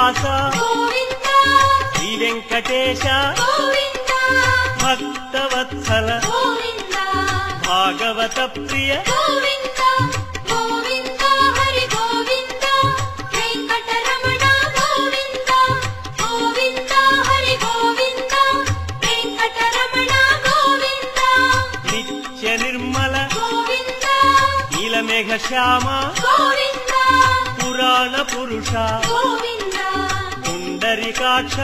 శ్రీనివాస శ్రీ వెంకటేశ భక్తవత్సల భాగవత ప్రియ నిత్య నిర్మల నీలమేఘ శ్యామ పురాణ పురుష పుండరీకాక్ష